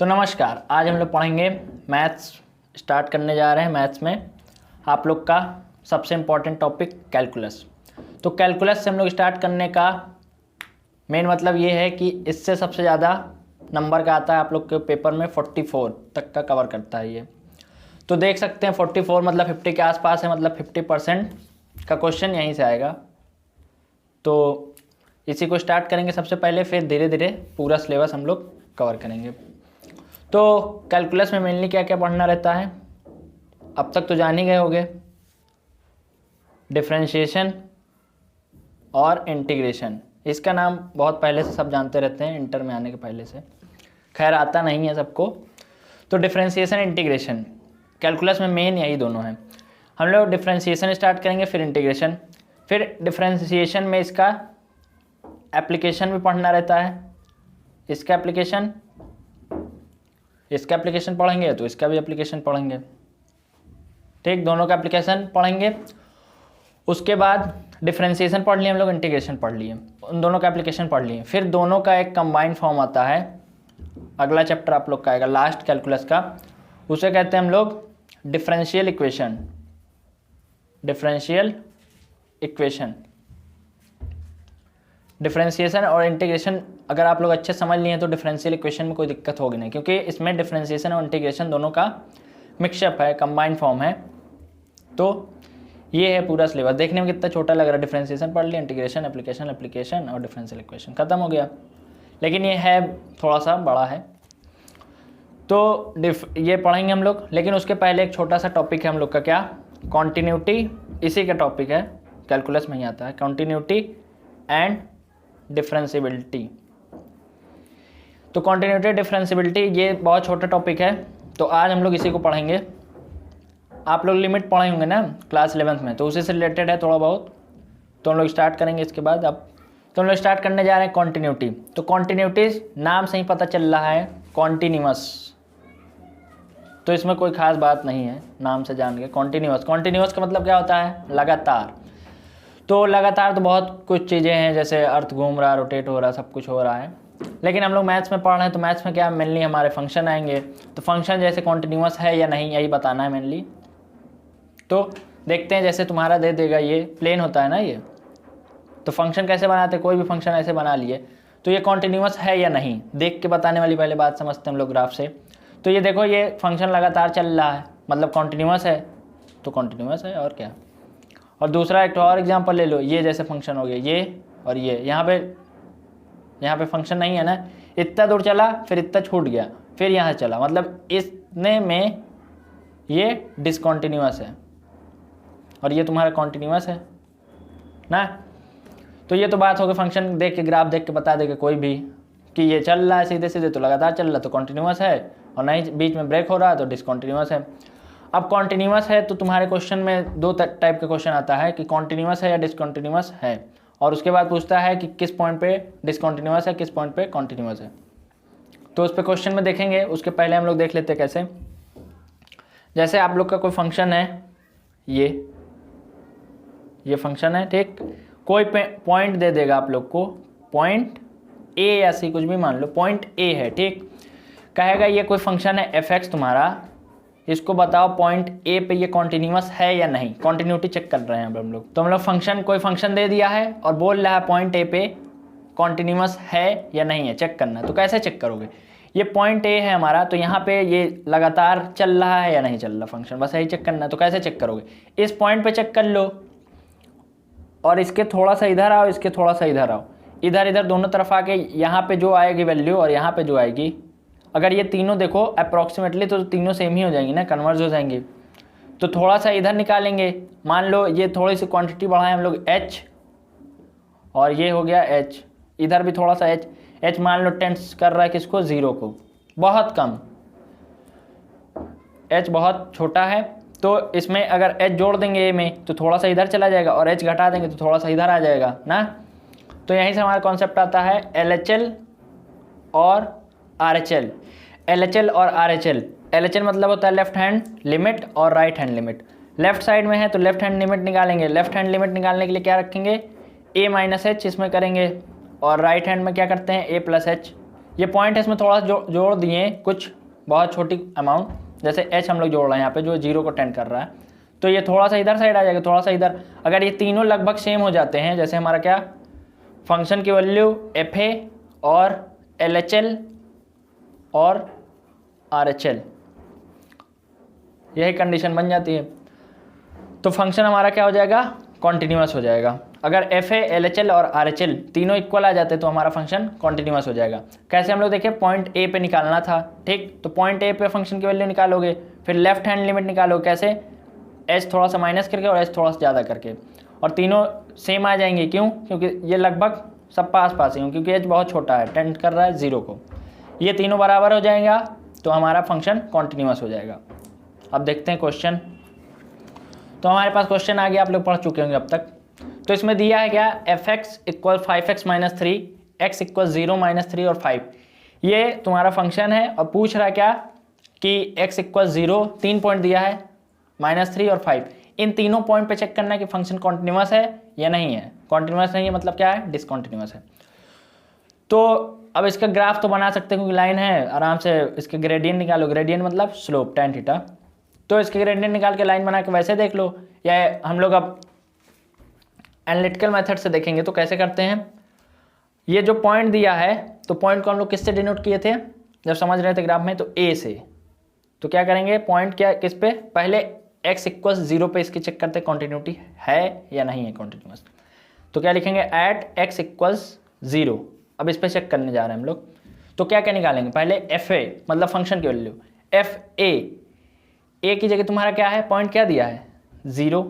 तो नमस्कार, आज हम लोग पढ़ेंगे मैथ्स। स्टार्ट करने जा रहे हैं मैथ्स में आप लोग का सबसे इम्पॉर्टेंट टॉपिक कैलकुलस। तो कैलकुलस से हम लोग स्टार्ट करने का मेन मतलब ये है कि इससे सबसे ज़्यादा नंबर का आता है आप लोग के पेपर में। 44 तक का कवर करता है ये। तो देख सकते हैं 44 मतलब 50 के आसपास है, मतलब 50% का क्वेश्चन यहीं से आएगा। तो इसी को स्टार्ट करेंगे सबसे पहले, फिर धीरे धीरे पूरा सिलेबस हम लोग कवर करेंगे। तो कैलकुलस में मेनली क्या क्या पढ़ना रहता है, अब तक तो जान ही गए होंगे। डिफरेंशिएशन और इंटीग्रेशन, इसका नाम बहुत पहले से सब जानते रहते हैं, इंटर में आने के पहले से। खैर आता नहीं है सबको। तो डिफरेंशिएशन इंटीग्रेशन कैलकुलस में मेन यही दोनों हैं। हम लोग डिफरेंशिएशन स्टार्ट करेंगे, फिर इंटीग्रेशन, फिर डिफरेंशिएशन में इसका एप्लीकेशन भी पढ़ना रहता है। इसका एप्लीकेशन पढ़ेंगे तो इसका भी एप्लीकेशन पढ़ेंगे, ठीक, दोनों का एप्लीकेशन पढ़ेंगे। उसके बाद डिफरेंशिएशन पढ़ लिए हम लोग, इंटीग्रेशन पढ़ लिए, उन दोनों का एप्लीकेशन पढ़ लिए। फिर दोनों का एक कंबाइंड फॉर्म आता है, अगला चैप्टर आप लोग का आएगा लास्ट कैलकुलस का, उसे कहते हैं हम लोग डिफरेंशियल इक्वेशन। डिफरेंशिएशन और इंटीग्रेशन अगर आप लोग अच्छे समझ लिए हैं तो डिफरेंशियल इक्वेशन में कोई दिक्कत होगी नहीं, क्योंकि इसमें डिफरेंशिएशन और इंटीग्रेशन दोनों का मिक्सअप है, कंबाइंड फॉर्म है। तो ये है पूरा सिलेबस। देखने में कितना छोटा लग रहा है, डिफरेंशिएशन पढ़ लिया, इंटीग्रेशन, एप्लीकेशन और डिफरेंशियल इक्वेशन खत्म हो गया। लेकिन ये है थोड़ा सा बड़ा है, तो ये पढ़ेंगे हम लोग। लेकिन उसके पहले एक छोटा सा टॉपिक है हम लोग का, क्या, कॉन्टिन्यूटी। इसी का टॉपिक है, कैलकुलस में ही आता है, कॉन्टिन्यूटी एंड डिफरेंशिएबिलिटी। तो कॉन्टिन्यूटी डिफरेंशिएबिलिटी ये बहुत छोटा टॉपिक है, तो आज हम लोग इसी को पढ़ेंगे। आप लोग लिमिट पढ़े होंगे ना क्लास 11th में, तो उसी से रिलेटेड है थोड़ा बहुत, तो हम लोग स्टार्ट करेंगे इसके बाद। अब तो हम लोग स्टार्ट करने जा रहे हैं कॉन्टिन्यूटी। तो कॉन्टिन्यूटी नाम से ही पता चल रहा है कॉन्टिन्यूअस, तो इसमें कोई खास बात नहीं है, नाम से जान के कॉन्टिन्यूअस का मतलब क्या होता है, लगातार। तो लगातार तो बहुत कुछ चीज़ें हैं, जैसे अर्थ घूम रहा, रोटेट हो रहा, सब कुछ हो रहा है। लेकिन हम लोग मैथ्स में पढ़ रहे हैं, तो मैथ्स में क्या मेनली हमारे फंक्शन आएंगे। तो फंक्शन जैसे कॉन्टिन्यूअस है या नहीं, यही बताना है मेनली। तो देखते हैं, जैसे तुम्हारा दे देगा, ये प्लेन होता है ना ये, तो फंक्शन कैसे बनाते हैं, कोई भी फंक्शन ऐसे बना लिए, तो ये कॉन्टिन्यूअस है या नहीं देख के बताने वाली पहले बात समझते हैं हम लोग ग्राफ से। तो ये देखो, ये फंक्शन लगातार चल रहा है, मतलब कॉन्टिन्यूअस है, तो कॉन्टिन्यूअस है, और क्या। और दूसरा एक और एग्जांपल ले लो, ये जैसे फंक्शन हो गया ये और ये, यहाँ पे फंक्शन नहीं है ना, इतना दूर चला, फिर इतना छूट गया, फिर यहाँ चला, मतलब इसने में ये डिसकॉन्टिन्यूअस है और ये तुम्हारा कॉन्टिन्यूअस है ना। तो ये तो बात हो गई, फंक्शन देख के, ग्राफ देख के बता देगा कोई भी कि ये चल रहा है सीधे सीधे, तो लगातार चल रहा है तो कॉन्टिन्यूअस है, और नहीं बीच में ब्रेक हो रहा है तो डिसकॉन्टिन्यूअस है। अब कॉन्टिन्यूअस है तो तुम्हारे क्वेश्चन में दो टाइप का क्वेश्चन आता है कि कॉन्टिन्यूअस है या डिसकॉन्टिन्यूअस है, और उसके बाद पूछता है कि किस पॉइंट पे डिसकॉन्टिन्यूअस है, किस पॉइंट पे कॉन्टिन्यूअस है। तो उस पर क्वेश्चन में देखेंगे, उसके पहले हम लोग देख लेते हैं कैसे। जैसे आप लोग का कोई फंक्शन है, ये फंक्शन है, ठीक, कोई पॉइंट दे देगा आप लोग को, पॉइंट ए या सी कुछ भी मान लो, पॉइंट ए है, ठीक, कहेगा ये कोई फंक्शन है f(x) तुम्हारा, इसको बताओ पॉइंट ए पे ये कॉन्टिन्यूअस है या नहीं। कॉन्टिन्यूटी चेक कर रहे हैं अब हम लोग। तो हम लोग कोई फंक्शन दे दिया है और बोल रहा है पॉइंट ए पे कॉन्टिन्यूअस है या नहीं है, चेक करना है। तो कैसे चेक करोगे, ये पॉइंट ए है हमारा, तो यहाँ पे ये लगातार चल रहा है या नहीं चल रहा फंक्शन, बस यही चेक करना है। तो कैसे चेक करोगे, इस पॉइंट पे चेक कर लो, और इसके थोड़ा सा इधर आओ, इसके थोड़ा सा इधर आओ, इधर इधर दोनों तरफ आके यहाँ पे जो आएगी वैल्यू और यहाँ पे जो आएगी, अगर ये तीनों देखो अप्रॉक्सीमेटली, तो तीनों सेम ही हो जाएंगी ना, कन्वर्ज हो जाएंगी। तो थोड़ा सा इधर निकालेंगे, मान लो ये थोड़ी सी क्वांटिटी बढ़ाएं हम लोग h, और ये हो गया h, इधर भी थोड़ा सा h मान लो टेंस कर रहा है किसको, 0 को, बहुत कम, h बहुत छोटा है। तो इसमें अगर h जोड़ देंगे a में तो थोड़ा सा इधर चला जाएगा, और h घटा देंगे तो थोड़ा सा इधर आ जाएगा ना। तो यहीं से हमारा कॉन्सेप्ट आता है LHL और RHL। LHL और RHL, LHL मतलब होता है लेफ्ट हैंड लिमिट और right hand limit. Left side में है तो लेफ्ट हैंड लिमिट निकालेंगे, लेफ्ट हैंड लिमिट निकालने के लिए क्या रखेंगे, a - h इसमें करेंगे, और राइट हैंड में क्या करते हैं, a + h ये पॉइंट है, इसमें थोड़ा जोड़ दिए कुछ बहुत छोटी अमाउंट, जैसे एच हम लोग जोड़ रहे हैं यहाँ पे जो 0 को टेंड कर रहा है, तो ये थोड़ा सा इधर साइड आ जाएगा, थोड़ा सा इधर। अगर ये तीनों लगभग सेम हो जाते हैं, जैसे हमारा क्या फंक्शन की वैल्यू एफ ए और एल एच एल और आर एच एल, यही कंडीशन बन जाती है, तो फंक्शन हमारा क्या हो जाएगा, कॉन्टिन्यूअस हो जाएगा। अगर F A L H L और आर एच एल तीनों इक्वल आ जाते तो हमारा फंक्शन कॉन्टिन्यूअस हो जाएगा। कैसे हम लोग देखें, पॉइंट ए पे निकालना था, ठीक, तो पॉइंट ए पे फंक्शन की वैल्यू निकालोगे, फिर लेफ्ट हैंड लिमिट निकालोगे, कैसे, एच थोड़ा सा माइनस करके और एच थोड़ा सा ज़्यादा करके, और तीनों सेम आ जाएंगे। क्यों, क्योंकि ये लगभग सब पास पास ही हों, क्योंकि एच बहुत छोटा है, टेंड कर रहा है 0 को, ये तीनों बराबर हो जाएगा तो हमारा फंक्शन कॉन्टिन्यूअस हो जाएगा। अब देखते हैं क्वेश्चन। तो हमारे पास क्वेश्चन आ गया, आप लोग पढ़ चुके होंगे अब तक। तो इसमें दिया है क्या, F x equal 5x minus 3, x equal 0 minus 3 और 5, ये तुम्हारा फंक्शन है, और पूछ रहा है क्या कि x इक्वल 0, 3 पॉइंट दिया है, माइनस 3 और 5, इन तीनों पॉइंट पे चेक करना है कि फंक्शन कॉन्टिन्यूअस है या नहीं है। कॉन्टिन्यूअस नहीं है मतलब क्या है, डिसकॉन्टिन्यूअस है। तो अब इसका ग्राफ तो बना सकते हैं, क्योंकि लाइन है, आराम से इसके ग्रेडियंट निकालो, ग्रेडियंट मतलब स्लोप tan थीटा, तो इसके ग्रेडियंट निकाल के लाइन बना के वैसे देख लो, या हम लोग अब एनालिटिकल मेथड से देखेंगे। तो कैसे करते हैं, ये जो पॉइंट दिया है, तो पॉइंट को हम लोग किससे डिनोट किए थे जब समझ रहे थे ग्राफ में, तो ए से। तो क्या करेंगे, पॉइंट क्या किस पे, पहले x इक्वल 0 पे इसकी चेक करते कॉन्टिन्यूटी है या नहीं है कॉन्टिन्यूअस। तो क्या लिखेंगे, एट x इक्वल्स 0, अब इस पे चेक करने जा रहे हैं हम लोग। तो क्या क्या निकालेंगे, पहले एफ ए मतलब फंक्शन की वैल्यू, एफ ए की जगह तुम्हारा क्या है, पॉइंट क्या दिया है 0,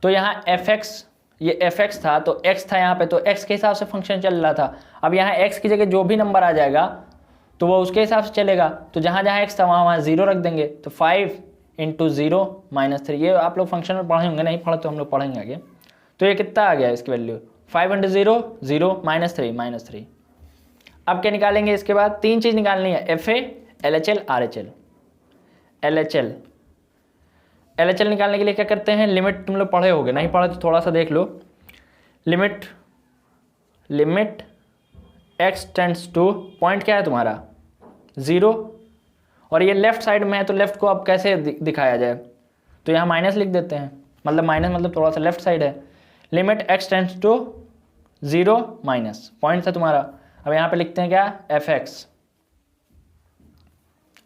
तो यहाँ एफ एक्स, ये एफ एक्स था तो x था यहाँ पे, तो x के हिसाब से फंक्शन चल रहा था। अब यहाँ x की जगह जो भी नंबर आ जाएगा तो वो उसके हिसाब से चलेगा, तो जहाँ जहाँ x था वहाँ 0 रख देंगे। तो 5 इंटू 0 माइनस 3, ये आप लोग फंक्शन में पढ़े होंगे, नहीं पढ़े तो हम लोग पढ़ेंगे आगे। तो ये कितना आ गया इसकी वैल्यू, 5 इंटू 0 0 माइनस 3। अब क्या निकालेंगे, इसके बाद 3 चीज़ निकालनी है, F A L H L R H L. L H L निकालने के लिए क्या करते हैं, लिमिट तुम लोग पढ़े होगे, नहीं पढ़े तो थोड़ा सा देख लो। Limit x tends to, point क्या है तुम्हारा 0, और ये लेफ्ट साइड में है, तो लेफ्ट को अब कैसे दिखाया जाए, तो यहाँ माइनस लिख देते हैं, मतलब माइनस मतलब थोड़ा सा लेफ्ट साइड है। Limit x tends to 0 minus, point था तुम्हारा, अब यहाँ पे लिखते हैं क्या, एफ एक्स।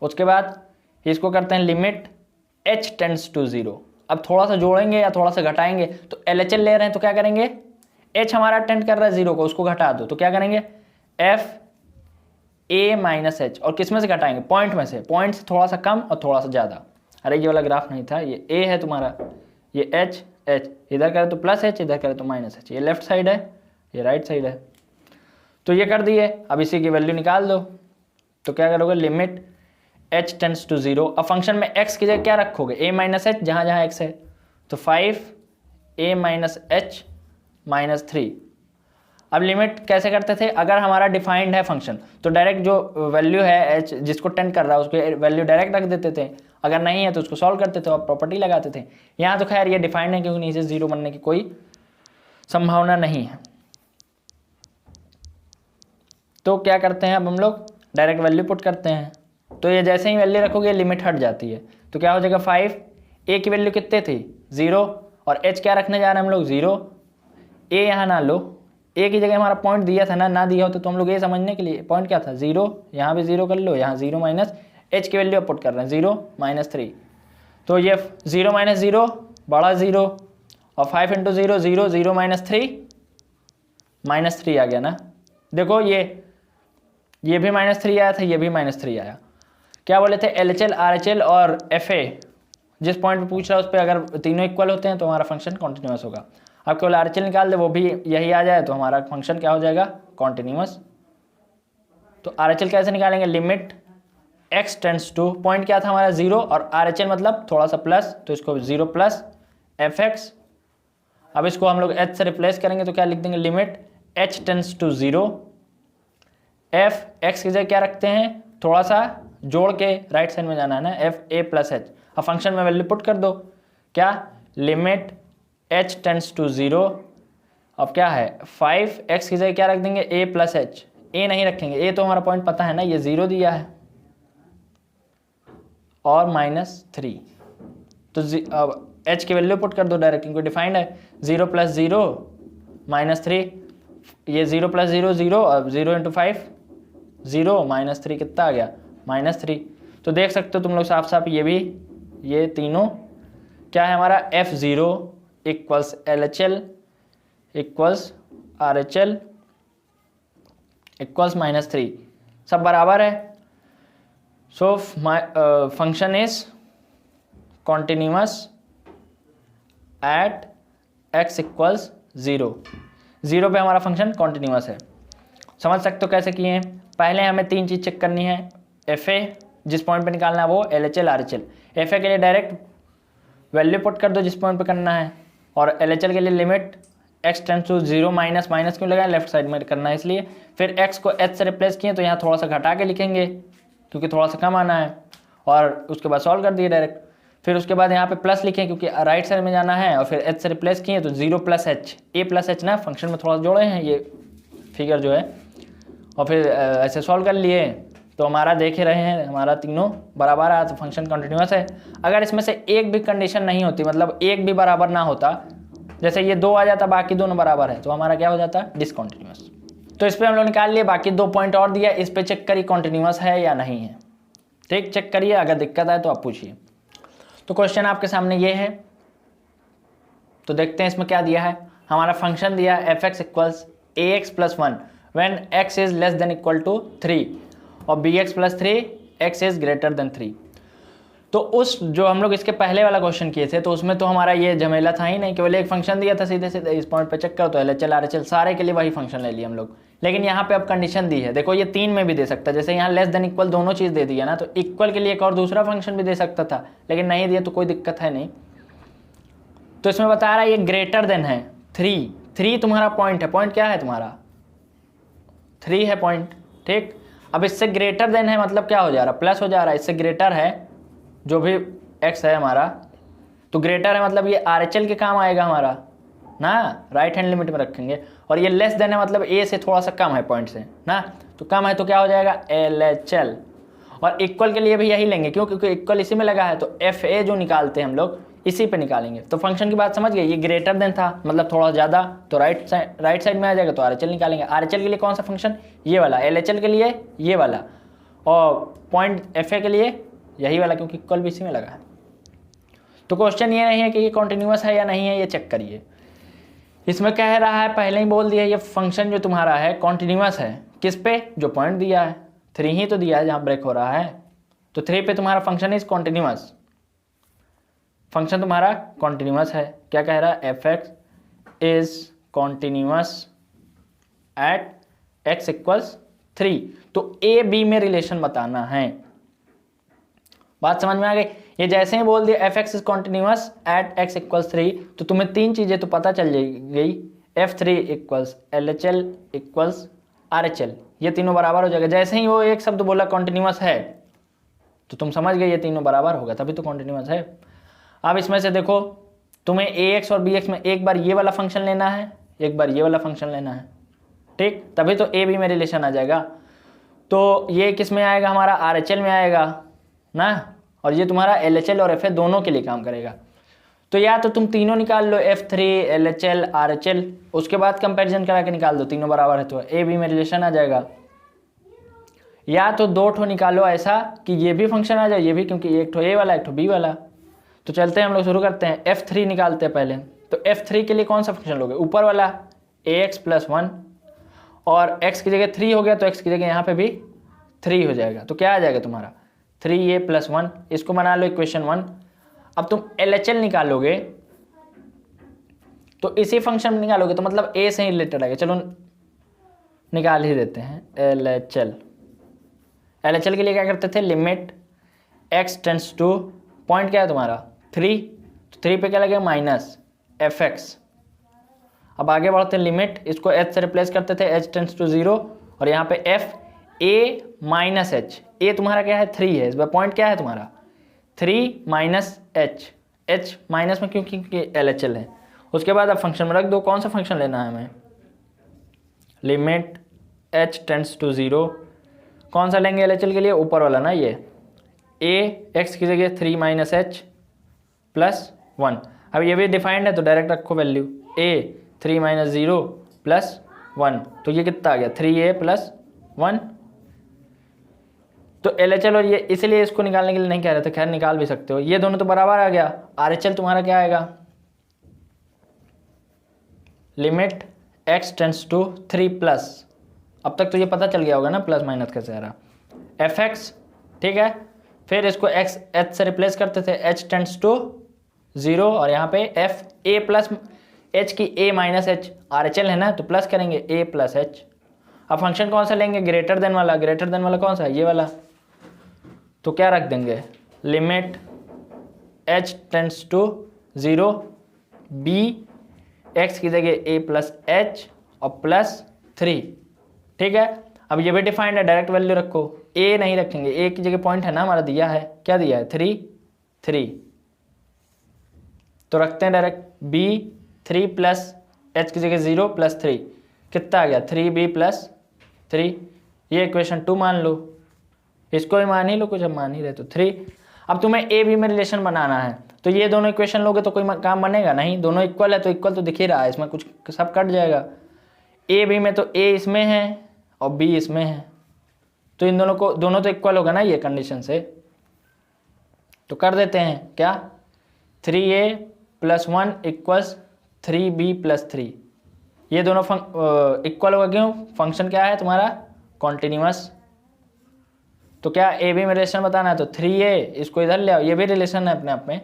उसके बाद इसको करते हैं लिमिट h टेंड्स टू 0, अब थोड़ा सा जोड़ेंगे या थोड़ा सा घटाएंगे, तो एल एच एल ले रहे हैं तो क्या करेंगे, h हमारा टेंड कर रहा है 0 को, उसको घटा दो, तो क्या करेंगे, एफ ए माइनस एच, और किस में से घटाएंगे, पॉइंट में से, पॉइंट से थोड़ा सा कम और थोड़ा सा ज़्यादा। अरे ये वाला ग्राफ नहीं था, ये a है तुम्हारा, ये h, इधर करे तो प्लस h, इधर करे तो माइनस h, ये लेफ्ट साइड है, ये राइट साइड है। तो ये कर दिए, अब इसी की वैल्यू निकाल दो। तो क्या करोगे, लिमिट h टेंड्स टू 0, अब फंक्शन में x की जगह क्या रखोगे, a माइनस एच, जहाँ जहाँ x है, तो 5a माइनस एच माइनस 3। अब लिमिट कैसे करते थे, अगर हमारा डिफाइंड है फंक्शन तो डायरेक्ट जो वैल्यू है h जिसको टेंड कर रहा है उसको वैल्यू डायरेक्ट रख देते थे, अगर नहीं है तो उसको सॉल्व करते थे और प्रॉपर्टी लगाते थे। यहाँ तो खैर ये डिफाइंड है, क्योंकि नीचे 0 बनने की कोई संभावना नहीं है। तो क्या करते हैं, अब हम लोग डायरेक्ट वैल्यू पुट करते हैं, तो ये जैसे ही वैल्यू रखोगे लिमिट हट जाती है, तो क्या हो जाएगा, 5, a की वैल्यू कितने थी 0, और h क्या रखने जा रहे हैं हम लोग 0, a यहाँ ना लो, a की जगह हमारा पॉइंट दिया था ना दिया होता तो हम लोग ये समझने के लिए पॉइंट क्या था 0, यहाँ भी 0 कर लो, यहाँ 0 माइनस h की वैल्यू पुट कर रहे हैं 0 माइनस 3, तो ये 0 माइनस 0 बड़ा 0, और 5 इंटू 0 0 0 माइनस 3 आ गया ना। देखो ये भी माइनस 3 आया था, ये भी माइनस 3 आया। क्या बोले थे, L H L R H L और एफ ए, जिस पॉइंट पे पूछ रहा है उस पर अगर तीनों इक्वल होते हैं तो हमारा फंक्शन कॉन्टिन्यूअस होगा। अब केवल आर एच एल निकाल दे, वो भी यही आ जाए तो हमारा फंक्शन क्या हो जाएगा, कॉन्टिन्यूअस। तो आर एच एल कैसे निकालेंगे, limit x tends to, point क्या था हमारा 0, और आर एच एल मतलब थोड़ा सा प्लस, तो इसको 0 प्लस एफ एक्स। अब इसको हम लोग h से रिप्लेस करेंगे तो क्या लिख देंगे, limit h tends to 0, F X की जगह क्या रखते हैं, थोड़ा सा जोड़ के राइट साइड में जाना है ना, एफ ए प्लस एच। अब फंक्शन में वैल्यू पुट कर दो, क्या, लिमिट h टेंड्स टू 0, अब क्या है 5, x की जगह क्या रख देंगे, a प्लस एच, ए नहीं रखेंगे, ए तो हमारा पॉइंट पता है ना, ये 0 दिया है और -3, तो एच की वैल्यू पुट कर दो डायरेक्ट, क्योंकि डिफाइंड है 0 + 0 -3, ये 0 + 0 0, अब 0 × 5 0, -3 कितना आ गया -3। तो देख सकते हो तुम लोग साफ साफ ये भी, ये तीनों क्या है हमारा F0 = LHL = RHL = -3, सब बराबर है। So function is continuous at x = 0, 0 पे हमारा फंक्शन कॉन्टिन्यूअस है। समझ सकते हो कैसे किए हैं। पहले हमें 3 चीज़ चेक करनी है, FA जिस पॉइंट पे निकालना है वो, LHL RHL। FA के लिए डायरेक्ट वैल्यू पुट कर दो जिस पॉइंट पे करना है, और LHL के लिए limit x tends to 0 minus क्यों लगाए, लेफ्ट साइड में करना है इसलिए। फिर x को h से रिप्लेस किए तो यहाँ थोड़ा सा घटा के लिखेंगे क्योंकि थोड़ा सा कम आना है, और उसके बाद सॉल्व कर दिए डायरेक्ट। फिर उसके बाद यहाँ पे प्लस लिखें क्योंकि राइट साइड में जाना है, और फिर h से रिप्लेस किए तो 0 + h, a + h ना फंक्शन में थोड़ा जोड़े हैं ये फिगर जो है, और फिर ऐसे सॉल्व कर लिए। तो हमारा देख ही रहे हैं हमारा तीनों बराबर आया, तो फंक्शन कंटिन्यूअस है। अगर इसमें से एक भी कंडीशन नहीं होती, मतलब एक भी बराबर ना होता, जैसे ये 2 आ जाता बाकी दोनों बराबर है, तो हमारा क्या हो जाता डिसकंटिन्यूअस। तो इस पर हम लोग निकाल लिए, बाकी 2 पॉइंट और दिया, इस पर चेक करिए कॉन्टिन्यूअस है या नहीं है। ठीक, चेक करिए, अगर दिक्कत आए तो आप पूछिए। तो क्वेश्चन आपके सामने ये है, तो देखते हैं इसमें क्या दिया है। हमारा फंक्शन दिया है f(x = ax + 1 when x is less than equal to 3 और bx + 3 x is greater than 3। तो उस जो हम लोग इसके पहले वाला क्वेश्चन किए थे, तो उसमें तो हमारा ये झमेला था ही नहीं, केवल एक फंक्शन दिया था सीधे सीधे, इस पॉइंट पे चेक करो तो LHL RHL सारे के लिए वही फंक्शन ले लिए हम लोग। लेकिन यहाँ पे अब कंडीशन दी है, देखो ये 3 में भी दे सकता है, जैसे यहाँ लेस देन इक्वल दोनों चीज़ दे दी है ना, तो इक्वल के लिए एक और दूसरा फंक्शन भी दे सकता था, लेकिन नहीं दिया तो कोई दिक्कत है नहीं। तो इसमें बता रहा है ये ग्रेटर देन है 3 तुम्हारा पॉइंट है, पॉइंट क्या है तुम्हारा 3 है पॉइंट। ठीक, अब इससे ग्रेटर देन है मतलब क्या हो जा रहा है, प्लस हो जा रहा है, इससे ग्रेटर है जो भी x है हमारा, तो ग्रेटर है मतलब ये RHL के काम आएगा हमारा ना, राइट हैंड लिमिट में रखेंगे। और ये लेस देन है मतलब a से थोड़ा सा कम है पॉइंट से ना, तो कम है तो क्या हो जाएगा LHL। और इक्वल के लिए भी यही लेंगे, क्यों, क्योंकि इक्वल इसी में लगा है, तो FA जो निकालते हैं हम लोग इसी पे निकालेंगे। तो फंक्शन की बात समझ गए, ये ग्रेटर देन था मतलब थोड़ा ज़्यादा, तो राइट साइड में आ जाएगा, तो RHL निकालेंगे। RHL के लिए कौन सा फंक्शन, ये वाला, LHL के लिए ये वाला, और पॉइंट FA के लिए यही वाला, क्योंकि इक्वल भी इसी में लगा है। तो क्वेश्चन ये नहीं है कि ये कॉन्टिन्यूअस है या नहीं है, ये चेक करिए। इसमें कह रहा है, पहले ही बोल दिया, ये फंक्शन जो तुम्हारा है कॉन्टिन्यूअस है किस पे, जो पॉइंट दिया है 3 ही तो दिया है जहाँ ब्रेक हो रहा है, तो 3 पे तुम्हारा फंक्शन इज कॉन्टिन्यूअस, फंक्शन तुम्हारा कॉन्टिन्यूअस है। क्या कह रहा है, f(x) is continuous at x = 3, तो a b में रिलेशन बताना है। बात समझ में आ गई। ये जैसे ही बोल दिया f(x) is continuous at x = 3, तो तुम्हें 3 चीज़ें तो पता चल गई, f3 = LHL = RHL, ये तीनों बराबर हो जाएगा। जैसे ही वो एक शब्द बोला कॉन्टिन्यूअस है, तो तुम समझ गए ये तीनों बराबर होगा, तभी तो कॉन्टिन्यूअस है। अब इसमें से देखो, तुम्हें ax और bx में एक बार ये वाला फंक्शन लेना है, एक बार ये वाला फंक्शन लेना है, ठीक, तभी तो a b में रिलेशन आ जाएगा। तो ये किस में आएगा, हमारा RHL में आएगा ना, और ये तुम्हारा LHL और FA दोनों के लिए काम करेगा। तो या तो तुम तीनों निकाल लो, F3 LHL RHL, उसके बाद कंपैरिजन करा के निकाल दो, तीनों बराबर है तो a b में रिलेशन आ जाएगा। या तो 2 ठो निकालो ऐसा कि ये भी फंक्शन आ जाए, ये भी, क्योंकि एक ठो a वाला एक ठो b वाला। तो चलते हैं हम लोग शुरू करते हैं, F3 निकालते हैं पहले। तो F3 के लिए कौन सा फंक्शन लोगे, ऊपर वाला ax + 1, और x की जगह 3 हो गया तो x की जगह यहाँ पे भी 3 हो जाएगा, तो क्या आ जाएगा तुम्हारा 3a + 1, इसको बना लो इक्वेशन 1। अब तुम LHL निकालोगे तो इसी फंक्शन में निकालोगे, तो मतलब a से ही रिलेटेड आएगा। चलो निकाल ही देते हैं LHL। LHL के लिए क्या करते थे, limit x tends to, point क्या है तुम्हारा 3, तो 3 पे क्या लगेगा -f(x). अब आगे बढ़ते हैं, लिमिट, इसको h से रिप्लेस करते थे, h टेंड्स टू 0, और यहाँ पे f a - h, a तुम्हारा क्या है 3 है, इस बार पॉइंट क्या है तुम्हारा 3 - h, h माइनस में क्योंकि LHL है। उसके बाद अब फंक्शन में रख दो, कौन सा फंक्शन लेना है हमें, लिमिट एच टेंड्स टू 0, कौन सा लेंगे LHL के लिए, ऊपर वाला ना, ये ए एक्स की जगह 3 माइनस एच प्लस 1। अब ये भी डिफाइंड है तो डायरेक्ट रखो वैल्यू, ए 3 माइनस 0 प्लस 1, तो ये कितना आ गया 3a प्लस 1। तो LHL और ये इसलिए इसको निकालने के लिए नहीं कह रहे थे, खैर निकाल भी सकते हो, ये दोनों तो बराबर आ गया। RHL तुम्हारा क्या आएगा, limit x tends to 3 plus, अब तक तो ये पता चल गया होगा ना प्लस माइनस कैसे आ रहा, fx, ठीक है। फिर इसको x h से रिप्लेस करते थे, h टेंड्स टू 0, और यहाँ पे f a प्लस h की a माइनस h, RHL है ना तो प्लस करेंगे a प्लस h। अब फंक्शन कौन सा लेंगे, ग्रेटर देन वाला, ग्रेटर देन वाला कौन सा है, ये वाला, तो क्या रख देंगे, limit h tends to 0 b x की जगह a प्लस h और प्लस 3, ठीक है। अब ये भी डिफाइंड है, डायरेक्ट वैल्यू रखो, a नहीं रखेंगे, a की जगह पॉइंट है ना हमारा दिया है, क्या दिया है 3 तो रखते हैं डायरेक्ट b 3 प्लस h की जगह 0 प्लस 3, कितना आ गया 3b प्लस 3, ये इक्वेशन 2 मान लो, इसको भी मान ही लो, कुछ अब मान ही रहे तो 3। अब तुम्हें ए बी में रिलेशन बनाना है, तो ये दोनों इक्वेशन लोगे तो कोई काम बनेगा नहीं, दोनों इक्वल है तो इक्वल तो दिख ही रहा है, इसमें कुछ सब कट जाएगा। ए बी में तो ए इसमें है और बी इसमें है, तो इन दोनों को, दोनों तो इक्वल होगा ना ये कंडीशन से, तो कर देते हैं क्या, 3a plus 1 equals 3b plus 3, ये दोनों इक्वल होगा, क्यों, फंक्शन क्या है तुम्हारा कॉन्टिन्यूअस। तो क्या ए बी में रिलेशन बताना है, तो 3a, इसको इधर ले आओ, ये भी रिलेशन है अपने आप में,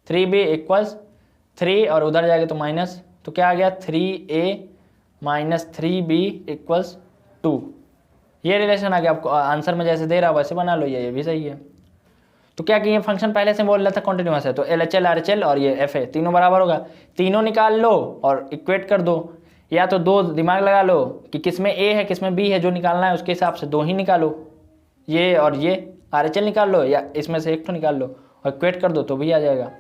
3b इक्वल्स 3 और उधर जाएगा तो माइनस, तो क्या आ गया 3a माइनस 3b इक्वल्स 2, ये रिलेशन आ गया। आपको आंसर में जैसे दे रहा वैसे बना लो, ये भी सही है। तो क्या कि ये फंक्शन पहले से बोल रहा था कॉन्टिन्यूअस है, तो LHL RHL और ये f है, तीनों बराबर होगा, तीनों निकाल लो और इक्वेट कर दो, या तो दो दिमाग लगा लो कि किसमें a है किसमें b है, जो निकालना है उसके हिसाब से दो ही निकालो, ये और ये RHL निकाल लो या इसमें से एक तो निकाल लो और इक्वेट कर दो तो भी आ जाएगा।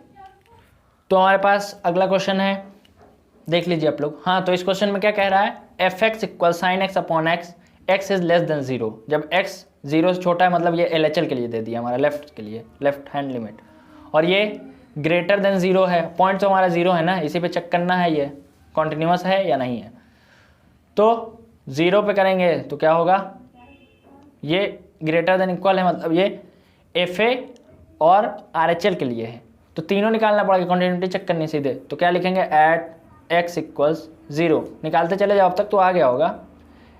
तो हमारे पास अगला क्वेश्चन है, देख लीजिए आप लोग। हाँ, तो इस क्वेश्चन में क्या कह रहा है, fx equal sign X upon x, x is less than 0, जब x 0 से छोटा है, मतलब ये LHL के लिए दे दिया हमारा, लेफ्ट के लिए, लेफ्ट हैंड लिमिट, और ये ग्रेटर देन 0 है, पॉइंट तो हमारा 0 है ना, इसी पे चेक करना है ये कॉन्टिन्यूअस है या नहीं है। तो 0 पे करेंगे तो क्या होगा, ये ग्रेटर देन इक्वल है, मतलब ये FA और RHL के लिए है, तो तीनों निकालना पड़ेगा, कॉन्टिन्यूटी चेक करनी सीधे, तो क्या लिखेंगे, एट x इक्वल्स 0, निकालते चले जाओ, अब तक तो आ गया होगा।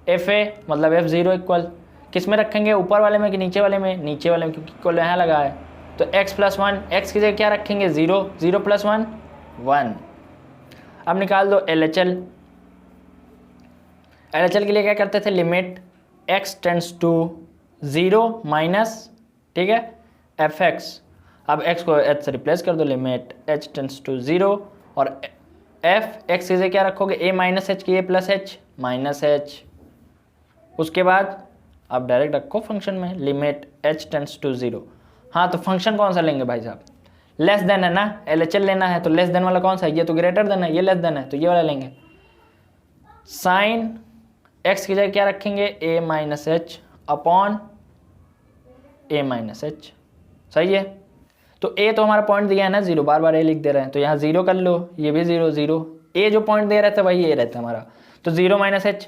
FA मतलब F0 इक्वल किस में रखेंगे, ऊपर वाले में कि नीचे वाले में, नीचे वाले में, क्योंकि इक्वल यहाँ लगा है, तो x प्लस 1, x की जगह क्या रखेंगे 0, 0 प्लस 1 1। अब निकाल दो LHL, LHL के लिए क्या करते थे, limit x tends to 0 minus, ठीक है, fx, अब x को h से रिप्लेस कर दो, लिमिट h टेंड्स टू 0, और f x की जगह क्या रखोगे, a माइनस h की a plus h minus h, उसके बाद आप डायरेक्ट रखो फंक्शन में, लिमिट h टेंड्स टू 0। हाँ, तो फंक्शन कौन सा लेंगे भाई साहब, लेस देन है ना, LHL लेना है, तो लेस देन वाला कौन सा है, ये तो ग्रेटर देन है, ये लेस देन है, तो ये वाला लेंगे। साइन x की जगह क्या रखेंगे, a minus h upon a minus h, सही है। तो a तो हमारा पॉइंट दिया है ना 0, बार बार a लिख दे रहे हैं, तो यहाँ 0 कर लो, ये भी 0 0, a जो पॉइंट दे रहे थे वही a रहता है हमारा, तो 0 माइनस h।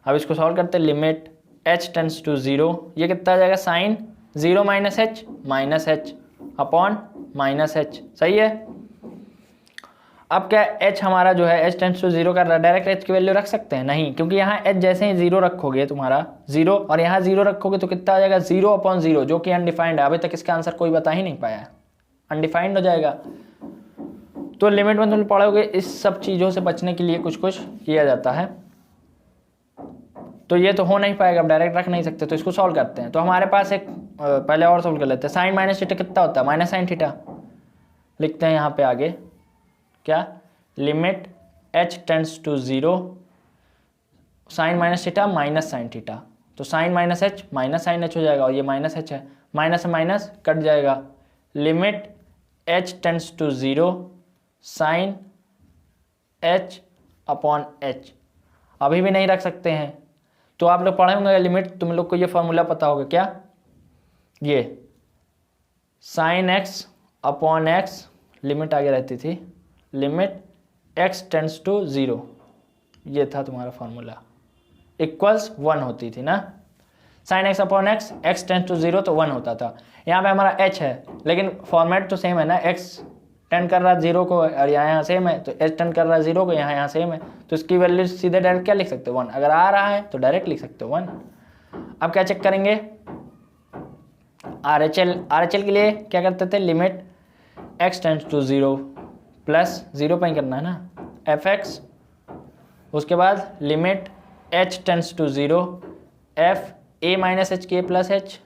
अब इसको सॉल्व करते हैं, लिमिट h टेंड्स टू 0, ये कितना आ जाएगा, sine 0 minus h upon minus h, सही है। अब क्या h हमारा जो है h टेंड्स टू 0 कर रहा है, डायरेक्ट h की वैल्यू रख सकते हैं, नहीं, क्योंकि यहाँ h जैसे ही 0 रखोगे तुम्हारा 0 और यहाँ 0 रखोगे तो कितना आ जाएगा, 0 अपॉन 0, जो कि अनडिफाइंड है, अभी तक इसका आंसर कोई बता ही नहीं पाया है, अनडिफाइंड हो जाएगा। तो लिमिट में तुम पढ़ोगे, इस सब चीज़ों से बचने के लिए कुछ कुछ किया जाता है, तो ये तो हो नहीं पाएगा, अब डायरेक्ट रख नहीं सकते, तो इसको सॉल्व करते हैं। तो हमारे पास एक पहले और सॉल्व कर लेते हैं, साइन माइनस थीटा कितना होता है, माइनस साइन थीटा, लिखते हैं यहाँ पे आगे क्या, limit h tends to 0, sine minus theta minus sine theta, तो sine minus h minus sine h हो जाएगा, और ये माइनस h है, माइनस से माइनस कट जाएगा, limit h tends to 0 sine h upon h, अभी भी नहीं रख सकते हैं, तो आप लोग पढ़े होंगे लिमिट, तुम लोग को ये फॉर्मूला पता होगा क्या, ये sign X upon x, limit आगे रहती थी, लिमिट एक्स टेंड्स टू 0, ये था तुम्हारा फॉर्मूला, इक्वल्स 1 होती थी ना, sine X upon X, X tends to 0 तो 1 होता था। यहाँ पे हमारा h है, लेकिन फॉर्मेट तो सेम है ना, x टेंड कर रहा है 0 को और यहाँ सेम है, तो h टेंड कर रहा है 0 को, यहाँ सेम है, तो इसकी वैल्यू सीधे डायरेक्ट क्या लिख सकते हो 1, अगर आ रहा है तो डायरेक्ट लिख सकते हो 1। अब क्या चेक करेंगे, RHL के लिए क्या करते थे, limit x tends to 0 plus 0 पर ही करना है ना, fx, उसके बाद limit h tends to 0 f a minus H के प्लस एच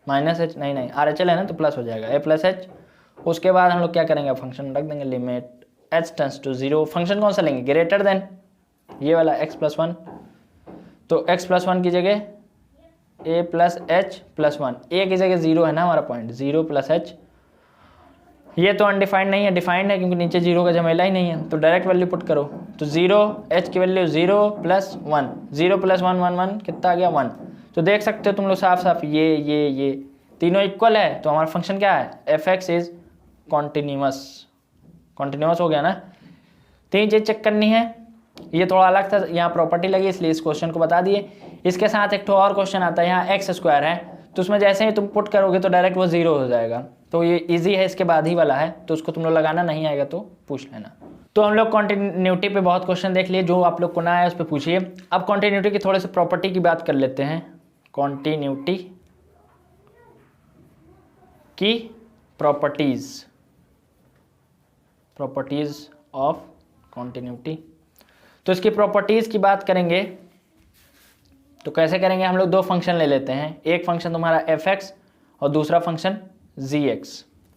माइनस एच, नहीं RHL है ना तो प्लस हो जाएगा a प्लस एच। उसके बाद हम लोग क्या करेंगे, फंक्शन रख देंगे limit h tends to 0, function कौन सा लेंगे, ग्रेटर देन ये वाला x प्लस 1, तो x प्लस 1 की जगह a plus H plus 1, a की जगह 0 है ना हमारा पॉइंट, 0 प्लस एच, ये तो अनडिफाइंड नहीं है, डिफाइंड है क्योंकि नीचे 0 का झमेला ही नहीं है, तो डायरेक्ट वैल्यू पुट करो, तो 0 h की वैल्यू 0 प्लस 1, 0 प्लस 1 1 1 कितना आ गया 1। तो देख सकते हो तुम लोग साफ साफ ये तीनों इक्वल है, तो हमारा फंक्शन क्या है, fx इज कॉन्टिन्यूअस हो गया ना। तीन चीज चेक करनी है, ये थोड़ा अलग था, यहाँ प्रॉपर्टी लगी इसलिए इस क्वेश्चन को बता दिए। इसके साथ एक और क्वेश्चन आता है, यहाँ एक्स स्क्वायर है, तो उसमें जैसे ही तुम पुट करोगे तो डायरेक्ट वो 0 हो जाएगा, तो ये इजी है, इसके बाद ही वाला है, तो उसको तुम लोग लगाना नहीं आएगा तो पूछ लेना। तो हम लोग कॉन्टिन्यूटी पे बहुत क्वेश्चन देख लिए, जो आप लोग को ना आया उस पर पूछिए। अब कॉन्टिन्यूटी की थोड़े से प्रॉपर्टी की बात कर लेते हैं, कॉन्टिन्यूटी की प्रॉपर्टीज ऑफ कॉन्टिन्यूटी। तो इसकी प्रॉपर्टीज की बात करेंगे तो कैसे करेंगे, हम लोग दो फंक्शन ले लेते हैं, एक फंक्शन तुम्हारा fx और दूसरा फंक्शन gx,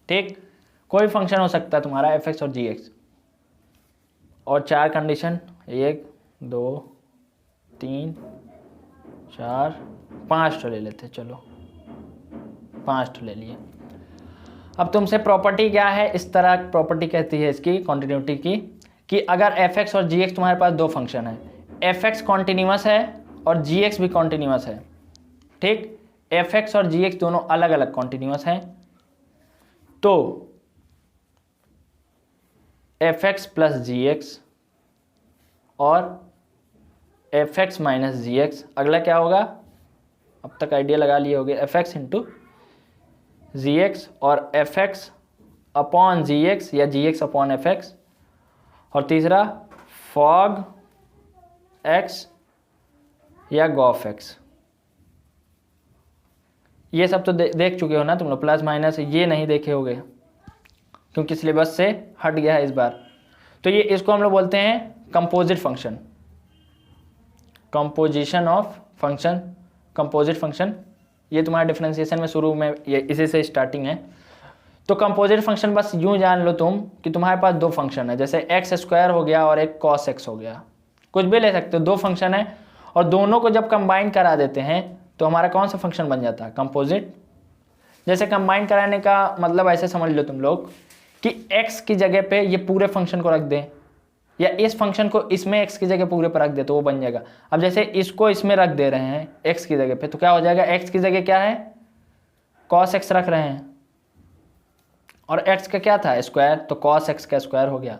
ठीक, कोई फंक्शन हो सकता है तुम्हारा fx और gx, और चार कंडीशन 1 2 3 4 5 तो ले लेते, चलो 5 तो ले लिए। अब तुमसे प्रॉपर्टी क्या है, इस तरह प्रॉपर्टी कहती है इसकी कॉन्टिन्यूटी की, कि अगर fx और gx तुम्हारे पास दो फंक्शन है, fx कॉन्टिन्यूअस है और gx भी कॉन्टिन्यूअस है, ठीक, fx और gx दोनों अलग अलग कॉन्टिन्यूअस हैं, तो fx प्लस gx और fx माइनस gx, अगला क्या होगा, अब तक आइडिया लगा लिए होगे, fx इंटू gx और fx अपॉन gx या gx अपॉन fx, और तीसरा fog x या gauf x। ये सब तो देख चुके हो ना तुम लोग, प्लस माइनस ये नहीं देखे होगे क्योंकि सिलेबस से हट गया है इस बार। तो ये इसको हम लोग बोलते हैं composite function, composition of function, composite function, ये तुम्हारा डिफरेंशिएशन में शुरू में ये इसी से स्टार्टिंग है। तो कंपोजिट फंक्शन बस यूं जान लो तुम कि तुम्हारे पास दो फंक्शन है, जैसे एक्स स्क्वायर हो गया और एक कॉस एक्स हो गया, कुछ भी ले सकते हो, दो फंक्शन है और दोनों को जब कंबाइन करा देते हैं तो हमारा कौन सा फंक्शन बन जाता है, कंपोजिट। जैसे कंबाइन कराने का मतलब ऐसे समझ लो तुम लोग कि x की जगह पे ये पूरे फंक्शन को रख दें, या इस फंक्शन को इसमें x की जगह पूरे पर रख दे तो वो बन जाएगा। अब जैसे इसको इसमें रख दे रहे हैं x की जगह पे, तो क्या हो जाएगा, x की जगह क्या है, cos x रख रहे हैं, और x का क्या था स्क्वायर, तो cos x का स्क्वायर हो गया।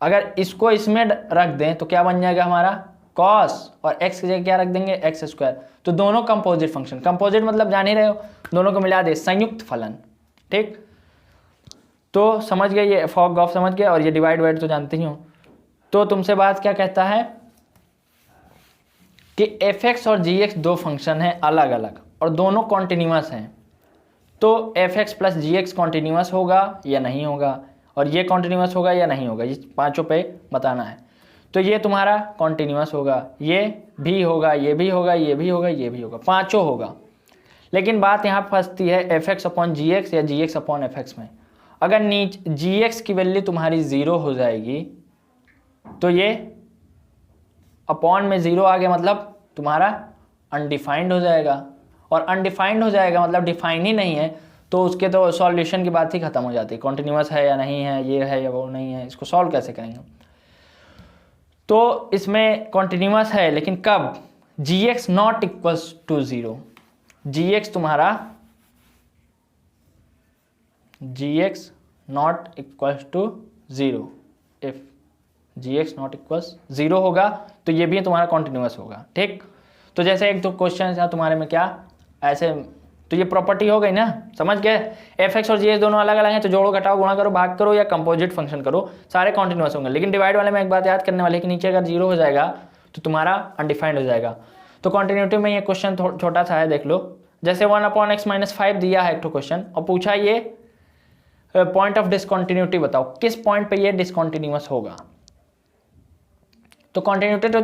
अगर इसको इसमें रख दें तो क्या बन जाएगा हमारा cos, और x की जगह क्या रख देंगे, x स्क्वायर। तो दोनों कंपोजिट फंक्शन, कंपोजिट मतलब जान ही रहे हो, दोनों को मिला दे संयुक्त फलन, ठीक। तो समझ गए, ये फॉग गॉफ समझ गए, और ये डिवाइड वाइड तो जानते ही हो। तो तुमसे बात क्या कहता है कि fx और gx दो फंक्शन हैं अलग अलग और दोनों कॉन्टिन्यूअस हैं, तो fx प्लस gx कॉन्टिन्यूअस होगा या नहीं होगा, और ये कॉन्टिन्यूअस होगा या नहीं होगा, ये पांचों पे बताना है। तो ये तुम्हारा कॉन्टिन्यूअस होगा, ये भी होगा, ये भी होगा, ये भी होगा, ये भी होगा, पांचों होगा। लेकिन बात यहाँ फंसती है fx अपॉन gx या gx अपॉन fx में। अगर gx की वैल्यू तुम्हारी 0 हो जाएगी तो ये अपॉन में 0 आ गया, मतलब तुम्हारा अनडिफाइंड हो जाएगा, और अनडिफाइंड हो जाएगा मतलब डिफाइन ही नहीं है, तो उसके तो सॉल्यूशन की बात ही खत्म हो जाती है, कॉन्टिन्यूअस है या नहीं है, ये है या वो नहीं है, इसको सॉल्व कैसे करेंगे। तो इसमें कॉन्टिन्यूअस है, लेकिन कब, g x not equals to 0, g x तुम्हारा g x not equals to 0, if g x not equals 0 होगा तो ये भी तुम्हारा कॉन्टिन्यूस होगा। ठीक, तो जैसे एक दो क्वेश्चन था तुम्हारे में क्या ऐसे, तो ये प्रॉपर्टी हो गई ना, समझ गए। एफ एक्स और जी एक्स दोनों अलग अलग हैं, तो जोड़ो घटाओ गुणा करो भाग करो या कंपोजिट फंक्शन करो, सारे कॉन्टिन्यूस होंगे। लेकिन डिवाइड वाले में एक बात याद करने वाली है कि नीचे अगर 0 हो जाएगा तो तुम्हारा अनडिफाइंड हो जाएगा। तो कॉन्टिन्यूटी में ये क्वेश्चन छोटा सा है, देख लो। जैसे 1/x-5 दिया है एक क्वेश्चन और पूछा ये पॉइंट ऑफ डिसकॉन्टिन्यूटी बताओ, किस पॉइंट पे ये डिसकॉन्टिन्यूस होगा। तो कॉन्टिन्यूटी तो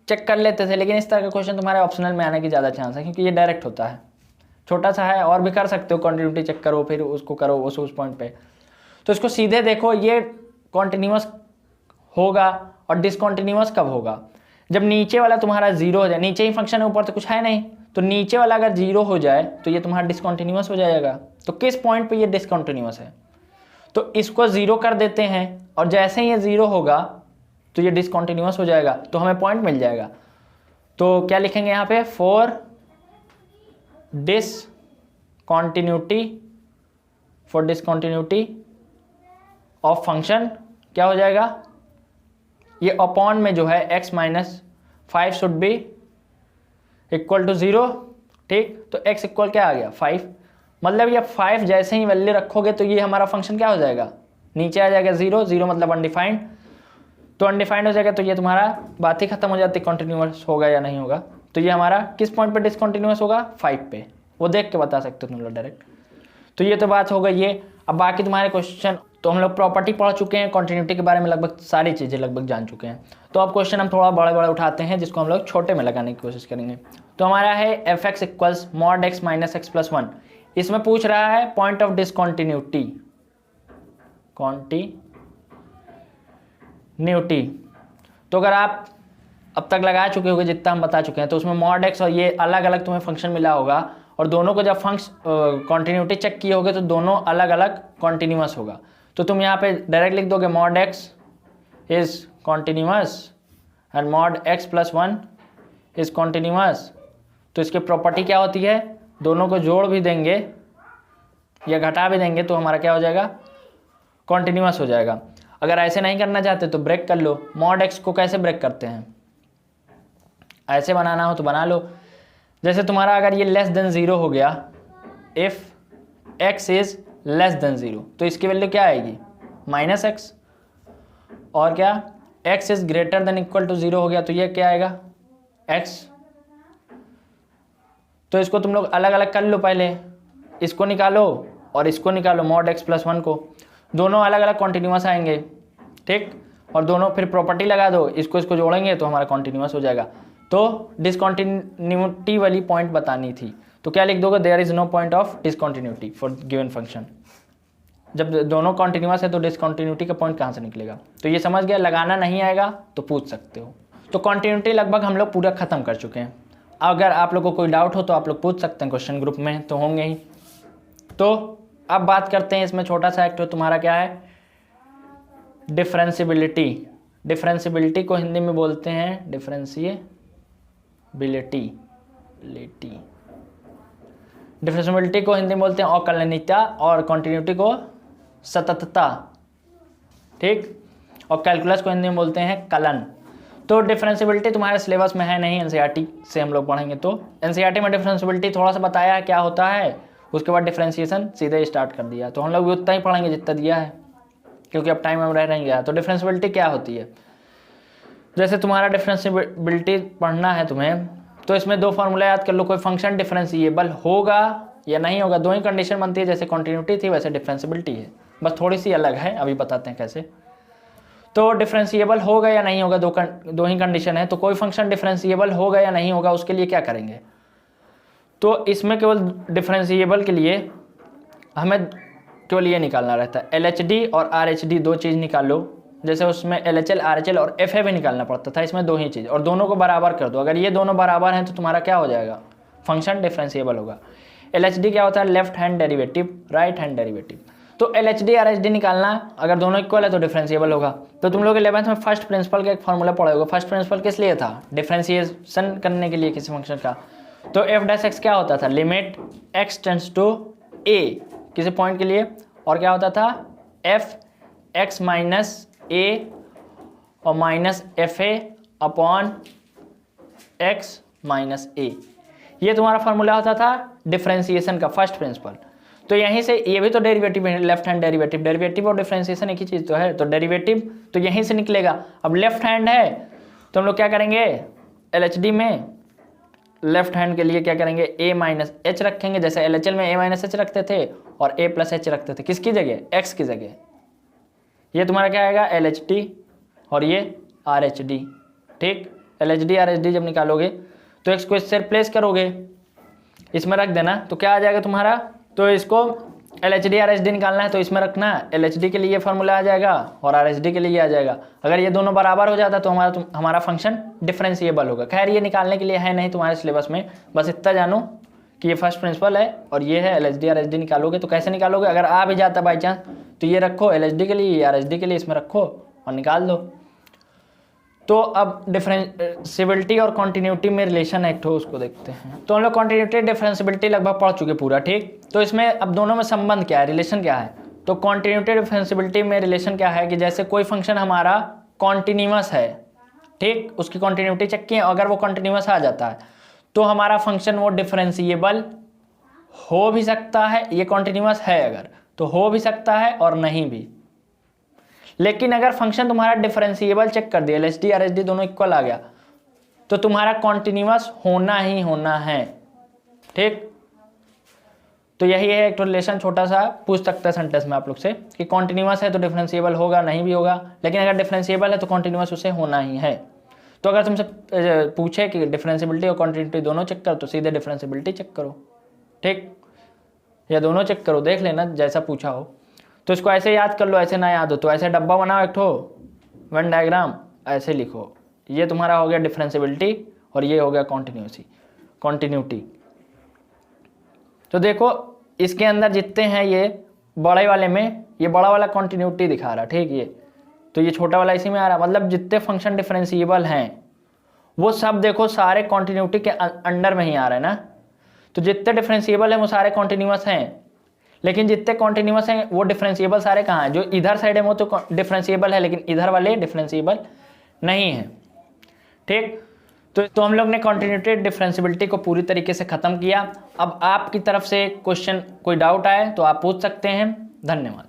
चेक कर लेते थे, लेकिन इस तरह का क्वेश्चन तुम्हारे ऑप्शनल में आने की ज़्यादा चांस है, क्योंकि ये डायरेक्ट होता है, छोटा सा है। और भी कर सकते हो, कॉन्टिन्यूटी चेक करो फिर उसको करो उस पॉइंट पे। तो इसको सीधे देखो, ये कॉन्टिन्यूस होगा और डिसकॉन्टिन्यूस कब होगा, जब नीचे वाला तुम्हारा 0 हो जाए। नीचे ही फंक्शन है, ऊपर तो कुछ है नहीं, तो नीचे वाला अगर 0 हो जाए तो ये तुम्हारा डिसकॉन्टिन्यूस हो जाएगा। तो किस पॉइंट पे ये डिसकॉन्टिन्यूस है, तो इसको 0 कर देते हैं और जैसे ही ये 0 होगा तो ये डिसकॉन्टिन्यूस हो जाएगा, तो हमें पॉइंट मिल जाएगा। तो क्या लिखेंगे यहाँ पे, फॉर डिसकॉन्टिन्यूटी ऑफ फंक्शन क्या हो जाएगा, ये अपॉन में जो है x-5 should be equal to 0। ठीक, तो x इक्वल क्या आ गया 5, मतलब ये 5 जैसे ही वैल्यू रखोगे तो ये हमारा फंक्शन क्या हो जाएगा, नीचे आ जाएगा 0, 0 मतलब अनडिफाइंड। तो अनडिफाइंड हो जाएगा तो ये तुम्हारा बात ही खत्म हो जाती, कॉन्टिन्यूस होगा या नहीं होगा। तो ये हमारा किस पॉइंट पे डिसकॉन्टिन्यूस होगा, 5 पे, वो देख के बता सकते हो तुम लोग डायरेक्ट। तो ये तो बात हो गई ये। अब बाकी तुम्हारे क्वेश्चन, तो हम लोग प्रॉपर्टी पढ़ चुके हैं, कॉन्टिन्यूटी के बारे में लगभग सारी चीज़ें लगभग जान चुके हैं। तो अब क्वेश्चन हम थोड़ा बड़े बड़े उठाते हैं, जिसको हम लोग छोटे में लगाने की कोशिश करेंगे। तो हमारा है F x equals mod x minus x plus 1। इसमें पूछ रहा है पॉइंट ऑफ डिसकॉन्टिन्यूटी, कॉन्टिन्यूटी। तो अगर आप अब तक लगा चुके होंगे जितना हम बता चुके हैं, तो उसमें मॉड एक्स और ये अलग अलग तुम्हें फंक्शन मिला होगा, और दोनों को जब कॉन्टिन्यूटी चेक किए होगे तो दोनों अलग अलग कॉन्टिन्यूस होगा। तो तुम यहाँ पे डायरेक्ट लिख दोगे mod x is continuous and mod x plus 1 is continuous. तो इसकी प्रॉपर्टी क्या होती है, दोनों को जोड़ भी देंगे या घटा भी देंगे तो हमारा क्या हो जाएगा, कॉन्टिन्यूस हो जाएगा। अगर ऐसे नहीं करना चाहते तो ब्रेक कर लो। मॉड एक्स को कैसे ब्रेक करते हैं, ऐसे बनाना हो तो बना लो। जैसे तुम्हारा अगर ये लेस देन 0 हो गया, if x is less than 0, तो इसकी वैल्यू क्या आएगी, -x। और क्या, x is greater than equal to 0 हो गया तो ये क्या आएगा, x। तो इसको तुम लोग अलग अलग कर लो, पहले इसको निकालो और इसको निकालो, मॉड x प्लस 1 को, दोनों अलग अलग कॉन्टिन्यूस आएंगे। ठीक, और दोनों फिर प्रॉपर्टी लगा दो, इसको इसको जोड़ेंगे तो हमारा कॉन्टिन्यूस हो जाएगा। तो डिसकॉन्टिन्यूटी वाली पॉइंट बतानी थी, तो क्या लिख दोगे, there is no point of discontinuity for given function. जब दोनों कॉन्टिन्यूस है तो डिसकॉन्टिन्यूटी का पॉइंट कहाँ से निकलेगा। तो ये समझ गया, लगाना नहीं आएगा तो पूछ सकते हो। तो कॉन्टिन्यूटी लगभग हम लोग पूरा खत्म कर चुके हैं। अगर आप लोगों को कोई डाउट हो तो आप लोग पूछ सकते हैं, क्वेश्चन ग्रुप में तो होंगे ही। तो अब बात करते हैं, इसमें छोटा सा एक तुम्हारा क्या है, डिफरेंशियबिलिटी। डिफरेंशियबिलिटी को हिंदी में बोलते हैं डिफरेंशियबिलिटी को हिंदी में बोलते हैं अकलनीयता, और कॉन्टिन्यूटी को सततता। ठीक, और कैलकुलस को हिंदी में बोलते हैं कलन। तो डिफरेंशियबिलिटी तुम्हारे सिलेबस में है नहीं, एनसीईआरटी से हम लोग पढ़ेंगे। तो एनसीईआरटी में डिफरेंशियबिलिटी थोड़ा सा बताया है क्या होता है, उसके बाद डिफरेंशिएशन सीधे स्टार्ट कर दिया। तो हम लोग भी उतना ही पढ़ेंगे जितना दिया है, क्योंकि अब टाइम हम रह नहीं गया। तो डिफरेंशियबिलिटी क्या होती है, जैसे तुम्हारा डिफरेंशियबिलिटी पढ़ना है तुम्हें, तो इसमें दो फार्मूला याद कर लो। कोई फंक्शन डिफरेंशिएबल होगा या नहीं होगा, दो ही कंडीशन बनती है। जैसे कॉन्टिन्यूटी थी वैसे डिफरेंशियबिलिटी है, बस थोड़ी सी अलग है, अभी बताते हैं कैसे। तो डिफरेंशिएबल होगा या नहीं होगा, दो ही कंडीशन है। तो कोई फंक्शन डिफरेंशिएबल होगा या नहीं होगा, उसके लिए क्या करेंगे, तो इसमें केवल डिफरेंशिएबल के लिए हमें केवल ये निकालना रहता है, LHD और RH दो चीज़ निकाल लो। जैसे उसमें LHL, RHL और FA भी निकालना पड़ता था, इसमें दो ही चीज़, और दोनों को बराबर कर दो। अगर ये दोनों बराबर हैं तो तुम्हारा क्या हो जाएगा, फंक्शन डिफरेंशिएबल होगा। LHD क्या होता है, left hand derivative, right hand derivative. तो LHD RHD निकालना, अगर दोनों इक्वल है तो डिफरेंशिएबल होगा। तो तुम लोग 11th में फर्स्ट प्रिंसिपल का एक फॉर्मूला पढ़े होगे। फर्स्ट प्रिंसिपल किस लिए था? डिफरेंशिएशन करने के लिए किसी फंक्शन का। तो f' क्या होता था? Limit x tends to a किसी पॉइंट के लिए, और क्या होता था? f(x माइनस a) और minus fa upon x minus a। ये तुम्हारा फॉर्मूला होता था डिफरेंशिएशन का, फर्स्ट प्रिंसिपल। तो यहीं से ये भी तो डेरिवेटिव है, लेफ्ट हैंड डेरिवेटिव। डेरिवेटिव और डिफरेंशिएशन एक ही चीज़ तो है, तो डेरिवेटिव तो यहीं से निकलेगा। अब लेफ्ट हैंड है तो हम लोग क्या करेंगे? LHD में लेफ्ट हैंड के लिए क्या करेंगे? a माइनस एच रखेंगे, जैसे LHL में a माइनस एच रखते थे और a प्लस एच रखते थे। किसकी जगह? x की जगह। ये तुम्हारा क्या आएगा? LHD और ये RHD। ठीक, LHD RHD जब निकालोगे तो x को इससे रिप्लेस करोगे, इसमें रख देना, तो क्या आ जाएगा तुम्हारा? तो इसको LHD RHD निकालना है तो इसमें रखना, LHD के लिए फार्मूला आ जाएगा और RHD के लिए आ जाएगा। अगर ये दोनों बराबर हो जाता तो हमारा फंक्शन डिफरेंशिएबल होगा। खैर ये निकालने के लिए है नहीं तुम्हारे सिलेबस में, बस इतना जानो कि ये फर्स्ट प्रिंसिपल है और ये है LHD RHD निकालोगे। तो कैसे निकालोगे? अगर आ भी जाता बाई चांस तो ये रखो LHD के लिए, RHD के लिए इसमें रखो और निकाल दो। तो अब डिफरेंशिएबिलिटी और कॉन्टिन्यूटी में रिलेशन है एक ठो, उसको देखते हैं। तो हम लोग कॉन्टिन्यूटी डिफरेंशिएबिलिटी लगभग पढ़ चुके पूरा। ठीक, तो इसमें अब दोनों में संबंध क्या है, रिलेशन क्या है? तो कॉन्टिन्यूटी डिफरेंशिएबिलिटी में रिलेशन क्या है कि जैसे कोई फंक्शन हमारा कॉन्टिन्यूअस है, ठीक, उसकी कॉन्टिन्यूटी चेक किए, अगर वो कॉन्टिन्यूअस आ जाता है तो हमारा फंक्शन वो डिफरेंशिएबल हो भी सकता है। ये कॉन्टिन्यूअस है अगर तो हो भी सकता है और नहीं भी। लेकिन अगर फंक्शन तुम्हारा डिफरेंशिएबल चेक कर दिया, LHD RHD दोनों इक्वल आ गया, तो तुम्हारा कॉन्टिन्यूअस होना ही होना है। ठीक, तो यही है एक रिलेशन, छोटा सा पूछ सकता है सेंटेंस में आप लोग से कि कॉन्टिन्यूअस है तो डिफरेंशिएबल होगा, नहीं भी होगा, लेकिन अगर डिफरेंशिएबल है तो कॉन्टिन्यूअस उसे होना ही है। तो अगर तुमसे पूछे कि डिफरेंशिएबिलिटी और कॉन्टिन्यूटी दोनों चेक करो तो सीधे डिफरेंशिएबिलिटी चेक करो। ठीक, या दोनों चेक करो, देख लेना जैसा पूछा हो। तो इसको ऐसे याद कर लो, ऐसे ना याद हो तो ऐसे डब्बा बनाओ एक ठो, वेन डायग्राम ऐसे लिखो। ये तुम्हारा हो गया डिफरेंशिएबिलिटी और ये हो गया कॉन्टिन्यूटी। तो देखो इसके अंदर जितने हैं ये बड़े वाले में ये बड़ा वाला कॉन्टिन्यूटी दिखा रहा, ठीक, ये तो ये छोटा वाला इसी में आ रहा। मतलब जितने फंक्शन डिफरेंशिएबल हैं वो सब देखो सारे कॉन्टिन्यूटी के अंडर में ही आ रहे हैं ना। तो जितने डिफरेंशिएबल हैं वो सारे कॉन्टिन्यूअस हैं, लेकिन जितने कॉन्टिन्यूअस हैं वो डिफरेंशिएबल सारे कहाँ हैं? जो इधर साइड है वो तो डिफरेंशिएबल है, लेकिन इधर वाले डिफरेंशिएबल नहीं है। ठीक, तो हम लोग ने कॉन्टिन्यूटी डिफरेंशिएबिलिटी को पूरी तरीके से ख़त्म किया। अब आपकी तरफ से क्वेश्चन कोई डाउट आए तो आप पूछ सकते हैं। धन्यवाद।